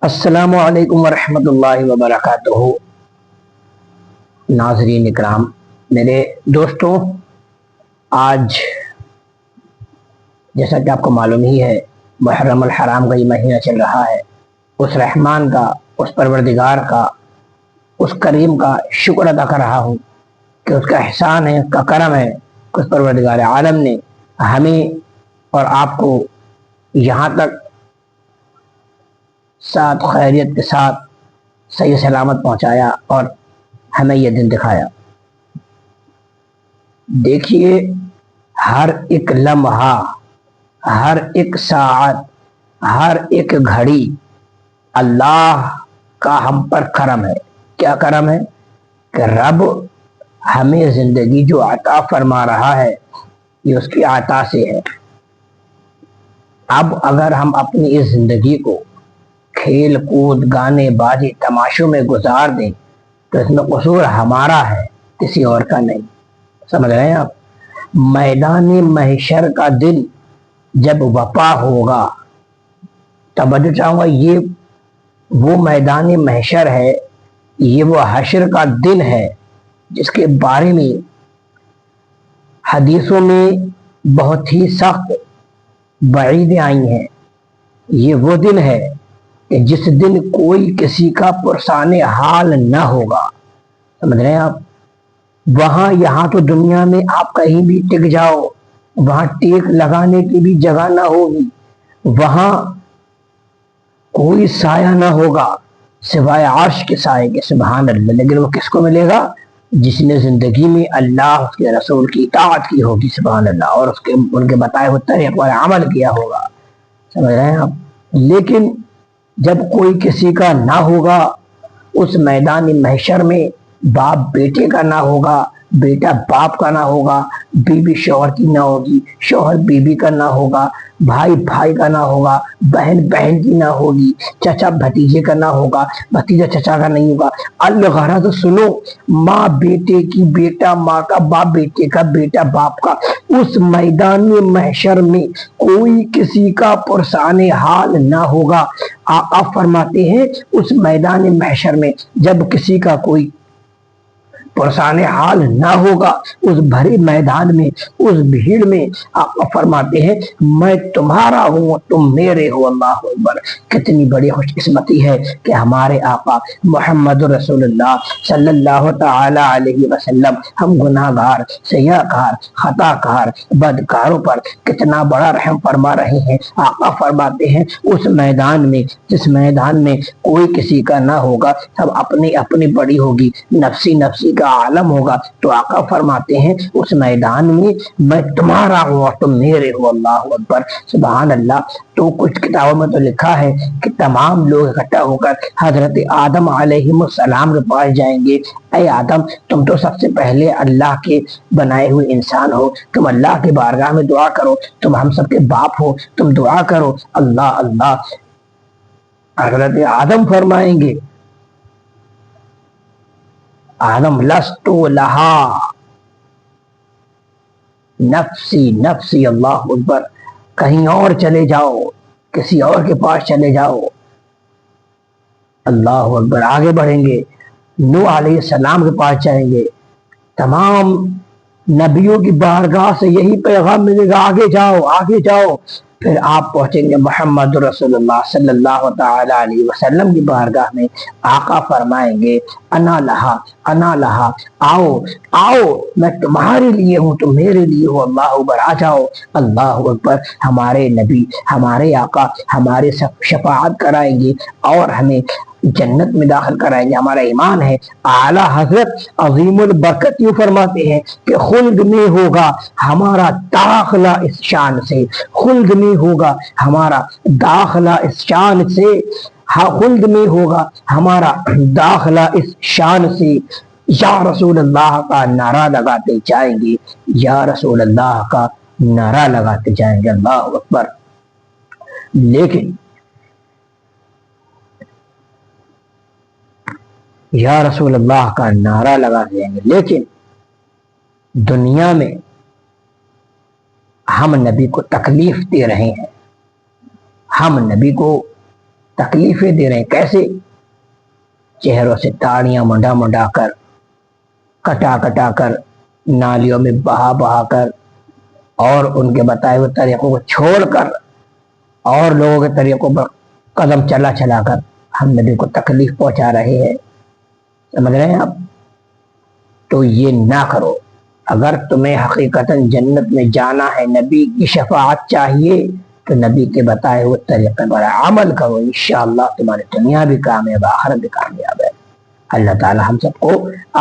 السلام علیکم ورحمۃ اللہ وبرکاتہ۔ ناظرین اکرام، میرے دوستوں، آج جیسا کہ آپ کو معلوم ہی ہے محرم الحرام کا یہ مہینہ چل رہا ہے۔ اس رحمان کا، اس پروردگار کا، اس کریم کا شکر ادا کر رہا ہوں کہ اس کا احسان ہے، اس کا کرم ہے کہ اس پروردگار عالم نے ہمیں اور آپ کو یہاں تک ساتھ خیریت کے ساتھ صحیح سلامت پہنچایا اور ہمیں یہ دن دکھایا۔ دیکھیے، ہر ایک لمحہ، ہر ایک ساعت، ہر ایک گھڑی اللہ کا ہم پر کرم ہے۔ کیا کرم ہے؟ کہ رب ہمیں زندگی جو عطا فرما رہا ہے یہ اس کی عطا سے ہے۔ اب اگر ہم اپنی اس زندگی کو کھیل کود، گانے بازی، تماشوں میں گزار دیں تو اس میں قصور ہمارا ہے، کسی اور کا نہیں۔ سمجھ رہے ہیں آپ؟ میدان محشر کا دن جب وپا ہوگا، توجہ چاہوں گا، یہ وہ میدان محشر ہے، یہ وہ حشر کا دن ہے جس کے بارے میں حدیثوں میں بہت ہی سخت وعیدیں آئی ہیں۔ یہ وہ دن ہے کہ جس دن کوئی کسی کا پرسان حال نہ ہوگا۔ سمجھ رہے ہیں آپ؟ وہاں یہاں تو دنیا میں آپ کہیں بھی ٹک جاؤ، وہاں ٹیک لگانے کی بھی جگہ نہ ہوگی، وہاں کوئی سایہ نہ ہوگا سوائے عرش کے سائے کے، سبحان اللہ۔ لیکن وہ کس کو ملے گا؟ جس نے زندگی میں اللہ اس کے رسول کی اطاعت کی ہوگی، سبحان اللہ، اور ان کے بتائے ہوئے طریق پر عمل کیا ہوگا۔ سمجھ رہے ہیں آپ؟ لیکن جب کوئی کسی کا نہ ہوگا اس میدان محشر میں، باپ بیٹے کا نہ ہوگا، بیٹا باپ کا نہ ہوگا، بیوی شوہر کی نہ ہوگی، شوہر بیوی کا نہ ہوگا، بھائی بھائی کا نہ ہوگا، بہن بہن کی نہ ہوگی، چچا بھتیجے کا نہ ہوگا، بھتیجا چچا کا نہیں ہوگا۔ الغرض سنو، ماں بیٹے کی، بیٹا ماں کا، باپ بیٹے کا، بیٹا باپ کا، اس میدان محشر میں کوئی کسی کا پرسان حال نہ ہوگا۔ آقا فرماتے ہیں اس میدان محشر میں جب کسی کا کوئی پرسان حال نہ ہوگا، اس بھرے میدان میں، اس بھیڑ میں، آقا فرماتے ہیں میں تمہارا ہوں تم میرے ہو۔ اللہ اکبر! کتنی بڑی خوش قسمتی ہے کہ ہمارے آقا محمد رسول اللہ صلی اللہ تعالی علیہ وسلم ہم گناہ گار، سیاہ کار، خطا کار، بدکاروں پر کتنا بڑا رحم فرما رہے ہیں۔ آقا فرماتے ہیں اس میدان میں، جس میدان میں کوئی کسی کا نہ ہوگا، سب اپنی اپنی بڑی ہوگی، نفسی نفسی کا عالم ہوگا، تو آقا فرماتے ہیں اس میدان میں میں تمہارا ہوں اور تم میرے ہو۔ اللہ اکبر! سبحان اللہ! تو کچھ کتابوں میں تو لکھا ہے کہ تمام لوگ اکٹھا ہو کر حضرت آدم علیہ السلام کے پاس جائیں گے۔ اے آدم، تم تو سب سے پہلے اللہ کے بنائے ہوئے انسان ہو، تم اللہ کے بارگاہ میں دعا کرو، تم ہم سب کے باپ ہو، تم دعا کرو۔ اللہ اللہ! حضرت آدم فرمائیں گے آدم لست لہا نفسی نفسی۔ اللہ اکبر! کہیں اور چلے جاؤ، کسی اور کے پاس چلے جاؤ۔ اللہ اکبر! آگے بڑھیں گے، نوح علیہ السلام کے پاس جائیں گے، تمام نبیوں کی بارگاہ سے یہی پیغام ملے گا، آگے جاؤ آگے جاؤ۔ پھر آپ پہنچیں گے محمد رسول اللہ صلی اللہ تعالی علیہ وسلم کی بارگاہ میں۔ آقا فرمائیں گے انا لہا انا لہا، آؤ آؤ، میں تمہارے لیے ہوں تم میرے لیے ہو۔ اللہ اکبر! آ جاؤ۔ اللہ اکبر! ہمارے نبی، ہمارے آقا ہمارے شفاعت کرائیں گے اور ہمیں جنت میں داخل کرائیں گے۔ ہمارا ایمان ہے۔ اعلی حضرت عظیم البرکت یوں فرماتے ہیں کہ خلد میں ہوگا ہمارا داخلہ اس شان سے، خلد میں ہوگا ہمارا داخلہ اس شان سے، خلد میں ہوگا ہمارا داخلہ اس شان سے۔ یا رسول اللہ کا نعرہ لگاتے جائیں گے، یا رسول اللہ کا نعرہ لگاتے جائیں گے۔ اللہ اکبر! لیکن یا رسول اللہ کا نعرہ لگا دیں گے، لیکن دنیا میں ہم نبی کو تکلیف دے رہے ہیں، ہم نبی کو تکلیفیں دے رہے ہیں. کیسے؟ چہروں سے تاڑیاں منڈا منڈا کر، کٹا کٹا کر، نالیوں میں بہا بہا کر، اور ان کے بتائے ہوئے طریقوں کو چھوڑ کر اور لوگوں کے طریقوں پر قدم چلا چلا کر ہم نبی کو تکلیف پہنچا رہے ہیں. سمجھ رہے ہیں آپ؟ تو یہ نہ کرو. اگر تمہیں حقیقتاً جنت میں جانا ہے، نبی کی شفاعت چاہیے، تو نبی کے بتائے ہوئے طریقے پر عمل کرو. انشاءاللہ تمہاری دنیا بھی کامیاب، آخرت بھی کامیاب ہے. اللہ تعالی ہم سب کو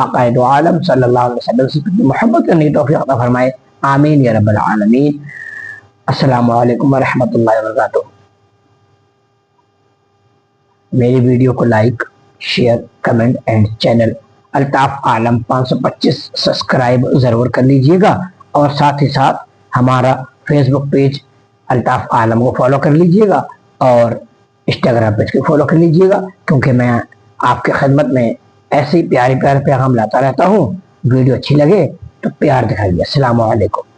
آقا دو عالم صلی اللہ علیہ وسلم سے محبت کرنے کی توفیق عطا فرمائے. آمین یا رب العالمین. السلام علیکم ورحمۃ اللہ وبرکاتہ. میری ویڈیو کو like, share, comment and channel Altaf Alam 525 subscribe ضرور کر لیجئے گا، اور ساتھ ہی ساتھ ہمارا فیس بک پیج الطاف عالم کو فالو کر لیجئے گا، اور انسٹاگرام پیج کو فالو کر لیجئے گا، کیونکہ میں آپ کی خدمت میں ایسے ہی پیارے پیارے پیغام لاتا رہتا ہوں. ویڈیو اچھی لگے تو پیار دکھائیے. السلام علیکم.